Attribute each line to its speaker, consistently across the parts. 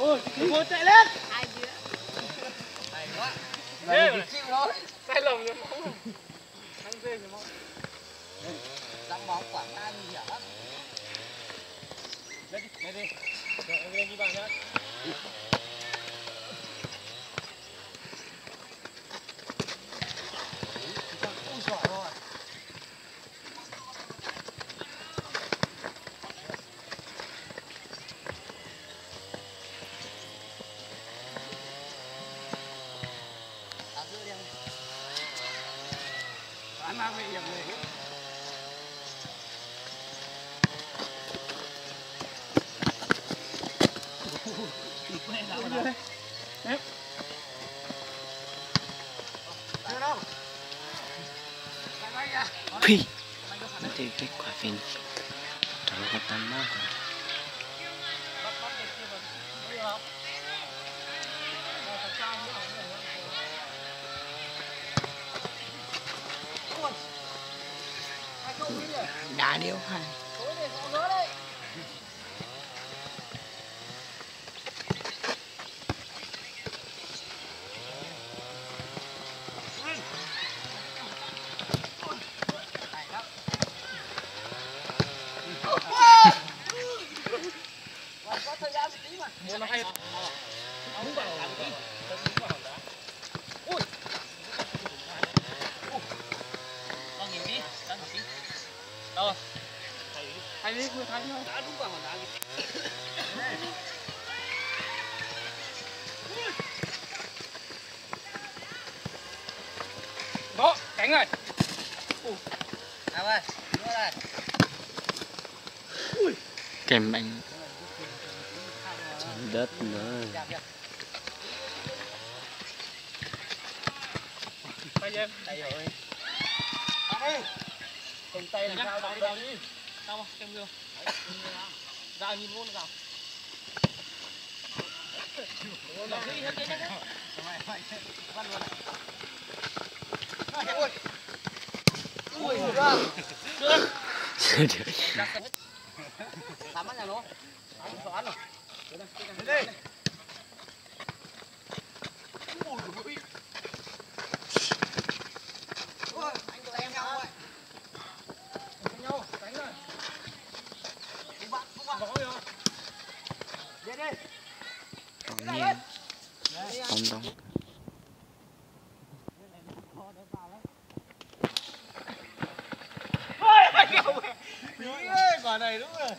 Speaker 1: Ôi, ngồi chạy lên.
Speaker 2: Hai đứa.
Speaker 1: Hay quá.
Speaker 3: Thế chịu thôi.
Speaker 1: Sai lầm rồi máu. Ăn dê rồi máu.
Speaker 3: Đóng máu Quảng Nam nguy hiểm lắm.
Speaker 1: Lên đi, lên đi. Rồi, em lên đi vào nhá.
Speaker 3: Ui giỏi rồi.
Speaker 1: Ăn ăn bị hiểm này.
Speaker 4: Phi nanti cái quả phim terlalu pertama đã điếu hay
Speaker 1: Nó hay. Đúng vào hòn đá. Đúng vào hòn đá. Ui. Con nhìn đi, con nhìn đi. Đâu? Thay đi, thôi. Đã đúng vào hòn đá kìa. Đó, cánh rồi.
Speaker 3: Nào ơi, đưa đây.
Speaker 4: kèm anh đất nữa
Speaker 1: Tay em.
Speaker 3: Tay rồi.
Speaker 1: Đi. Cầm tay làm sao đau đi. Đau kem vô. Ra nhìn luôn nào. Đi hết đấy.
Speaker 3: Mày văn luôn này. Ui. Ui ra.
Speaker 1: Được.
Speaker 3: Thắm nhà nó. Thắm xoắn rồi.
Speaker 1: Đi.
Speaker 3: Ui, anh tụi em nhau vậy.
Speaker 1: Nhau, cánh rồi.
Speaker 3: Không bạn.
Speaker 1: Có gì không?
Speaker 3: Đi đi.
Speaker 4: tổng nhiên tổng tổng
Speaker 1: Quả này đúng rồi.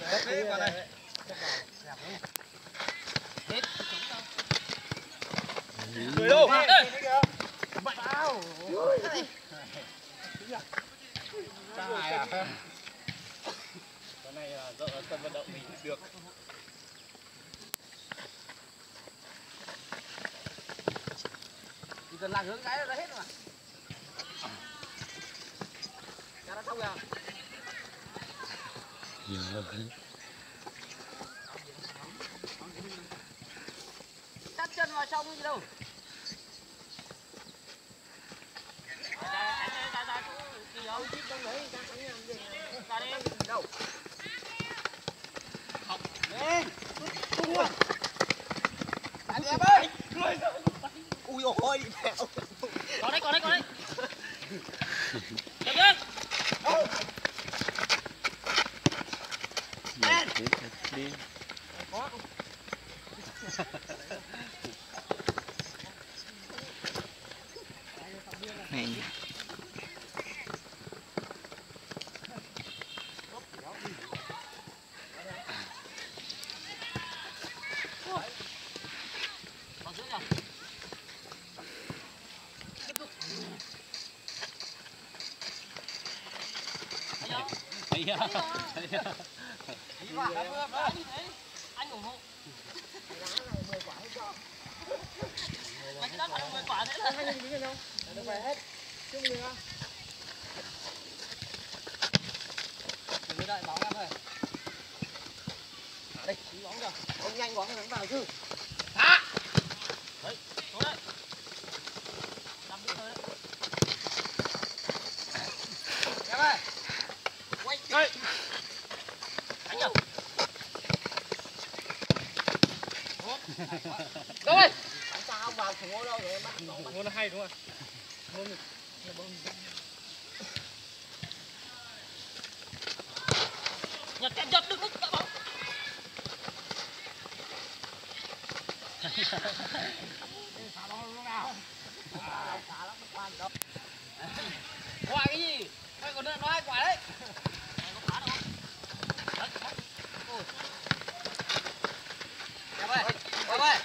Speaker 1: Đấy, quả này.
Speaker 3: Hết.
Speaker 1: Người đâu?
Speaker 3: Mạnh vào.
Speaker 1: Sai à? Cái này là dỡ sân vận động mình được.
Speaker 3: Chỉ cần lạc hướng cái là hết mà. Cho nó xong rồi.
Speaker 4: giờ
Speaker 3: Cắt chân vào trong gì đâu. Đâu. Lên. Ui. Anh em ơi. Ui ôi mẹ.
Speaker 1: Có đấy. Được chưa?
Speaker 4: đi này
Speaker 1: Anh ủng hộ. Mấy cái đó phải 10 quả thế là. Hai người đứng với nhau. Được về hết. Chung người ra.
Speaker 3: Đừng đợi bóng em ơi. Đây, tí bóng kìa. Ông nhanh bóng thắng vào chứ.
Speaker 1: Hả? Đấy, xuống đấy. Làm đi thôi đấy.
Speaker 3: Em ơi. Quay.
Speaker 1: Đây. Đánh nhờ.
Speaker 3: Rồi. Sao không vào thủ đâu rồi bắt.
Speaker 1: Ngôn nó hay đúng không? Ngôn nhặt cái giật đừng các bạn.
Speaker 3: Quả cái gì? Mày còn nói quả đấy.
Speaker 1: Mày có phá đâu?
Speaker 3: Đẹp ơi. Đẹp ơi.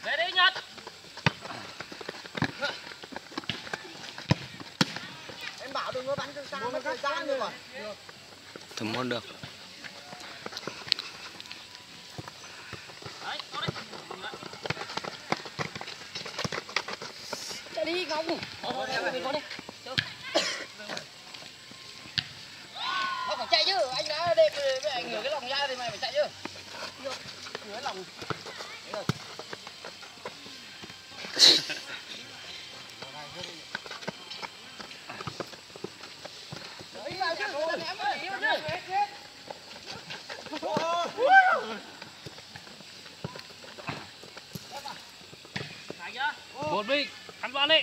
Speaker 1: Về đi Nhật.
Speaker 3: Em bảo đừng có bắn từ xa mất thời gian rồi.
Speaker 4: Tôi muốn được.
Speaker 1: Đấy, nó đấy.
Speaker 3: Chạy đi Ngọc.
Speaker 1: Có đi.
Speaker 3: Nó phải chạy chứ, anh đã để với anh ngửa cái lòng ra thì mày phải chạy chứ. Ngửa lòng. Đấy vào chứ, em ơi, đi vào chứ.
Speaker 1: Này chưa? Một mình, ăn vào đi.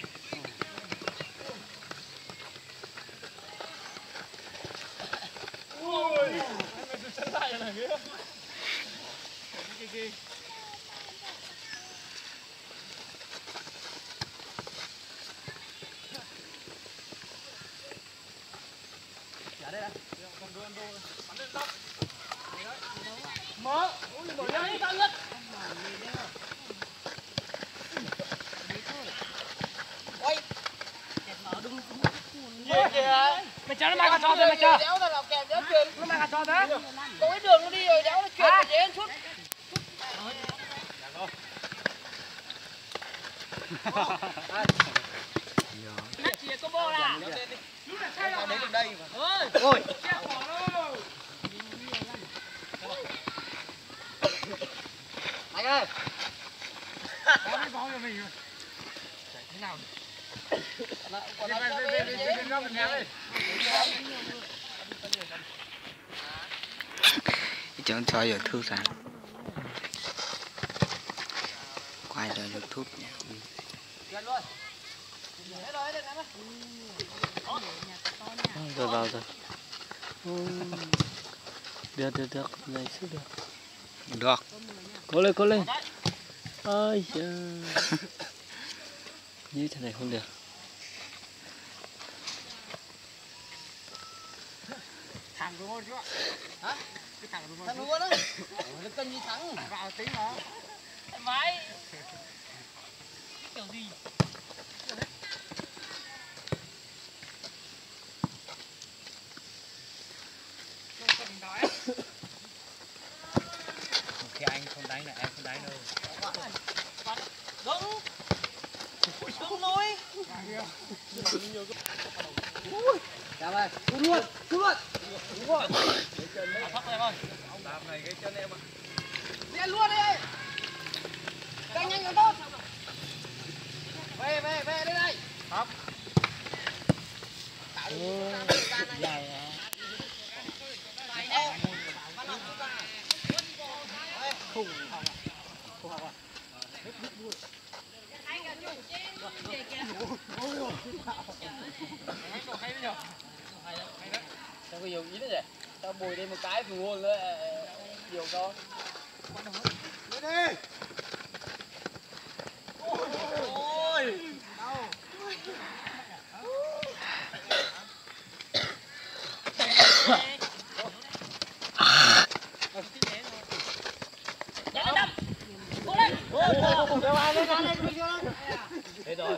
Speaker 1: Ôi, anh phải chân lại này kia. Kì.
Speaker 3: Trả đây này.
Speaker 1: Còn đưa ăn đô. Bắn lên tóc. Mở. Ôi, mở lên sao nhất.
Speaker 3: Ôi.
Speaker 1: Gì kìa? Mày cho nó mang cho thế mày cho.
Speaker 3: Đéo nó làm kèm đéo truyền.
Speaker 1: Nó mang cho thế.
Speaker 3: Có cái đường nó đi rồi đéo nó truyền về dễ chút.
Speaker 1: Nát chìa combo là.
Speaker 3: Tao đến được đây mà.
Speaker 1: Ơi.
Speaker 4: Ôi.
Speaker 3: Anh ơi.
Speaker 1: Có cái bóng cho mình rồi. Chạy thế nào?
Speaker 3: Còn
Speaker 1: Đi
Speaker 3: nó
Speaker 1: bên góc mình nghe đi.
Speaker 4: Chẳng cho YouTube ra. Quay lại YouTube nha.
Speaker 3: Gần luôn. Hết rồi, hết rồi.
Speaker 4: Rồi vào rồi. Được, lấy sức được. Được. Cố lên. Ôi giời. Như thế này không được.
Speaker 1: Thằng đúng không chứ?
Speaker 3: Hả?
Speaker 1: Cái thằng đúng
Speaker 3: Thằng
Speaker 1: không?
Speaker 3: luôn á. Nó cân như thắng.
Speaker 1: Vào tính nó. Máy. Kiểu gì?
Speaker 3: Thì anh không đánh là em không đánh đâu.
Speaker 1: Đúng.
Speaker 3: Đúng thôi. Chào ơi. Xuống luôn. Đúng rồi.
Speaker 1: Thấp em ơi.
Speaker 3: Làm này cái chân em ạ. Đi ăn luôn đi. Càng nhanh càng tốt. Về đây đây.
Speaker 1: Thấp.
Speaker 3: Tạo được thời gian này.
Speaker 1: Dài à.
Speaker 3: Phải đâu. Bắt đầu chúng ta.
Speaker 1: Không học à?
Speaker 3: Sao có nhiều ý nữa vậy? Sao bồi đây một cái thì luôn nữa nhiều con. Lên đi. Ôi. Đâu.
Speaker 1: Thế rồi.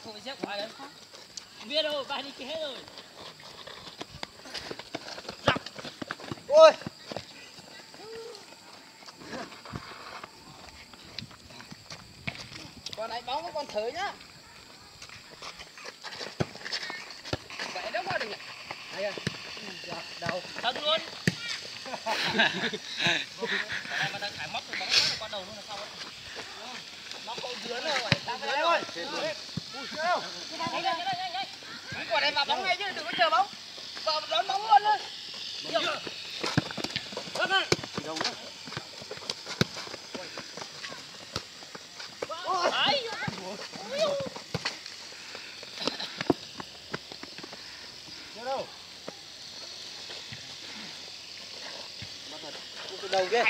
Speaker 3: Không phải xếp quả đấy.
Speaker 1: Biết rồi, ba đi kia hết rồi.
Speaker 3: Ôi. Con này bóng với con thử nhá. Vậy đó qua được nhỉ? Đây à. Đầu.
Speaker 1: Thân Mà đang thải móc thì bóng nó qua đầu luôn là sao ấy.
Speaker 3: Nó không dưới nữa rồi. Đang cái đấy thôi. Nhanh. Quả này vào bóng ngay chứ đừng có chờ bóng. Vào đón bóng luôn thôi. Vâng ơi. Đâu? Từ đầu kia.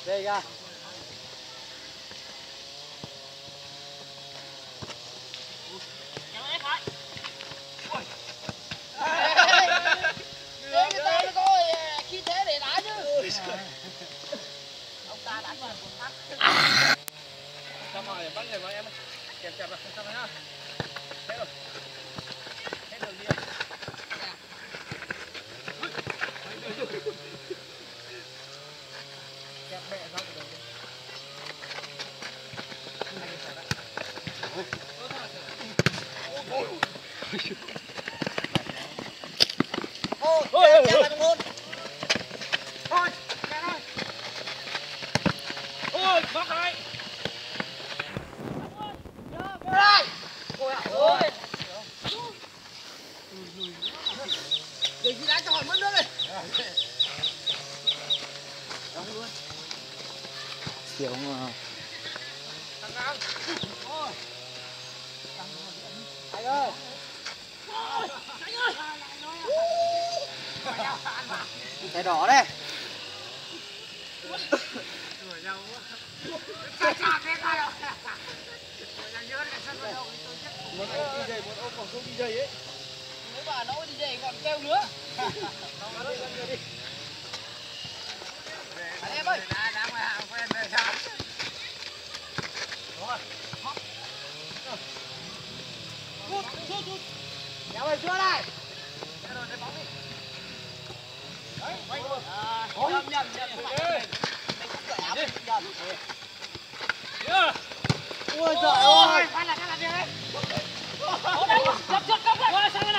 Speaker 3: Đây ra. Người ta nó có khí thế để đá chứ. Ông ta đánh vào một phát.
Speaker 1: Sao mà để bắt người vào em ơi. Kẹp vào sao nhá. Thế rồi. Hết đường đi. Kẹp bẹ ra từ đầu đi.
Speaker 3: Ôi, kẹp vào trong môn.
Speaker 1: Thôi, kẹp thôi. Ôi, mắc rồi.
Speaker 3: Đây. Ôi. Để gì đá cho hỏi mất nước này. Đóng luôn.
Speaker 4: Xỉu mà.
Speaker 3: Thằng nào? Ôi. Anh ơi. Cái đỏ đây.
Speaker 1: Một ôm đi dày, một ôm còn không đi dày ấy.
Speaker 3: Nếu mà nó đi dày còn kêu nữa. Anh em ơi. Đá ngoài hàng quen rồi sao? Sút. Kéo về chưa đây? Kéo rồi, bóng đi. Đấy, quay luôn. Nhầm. Mình cũng phải áo mình nhầm. Ôi giời ơi. Phát là việc đấy. Chấp lại. Qua sang cái này.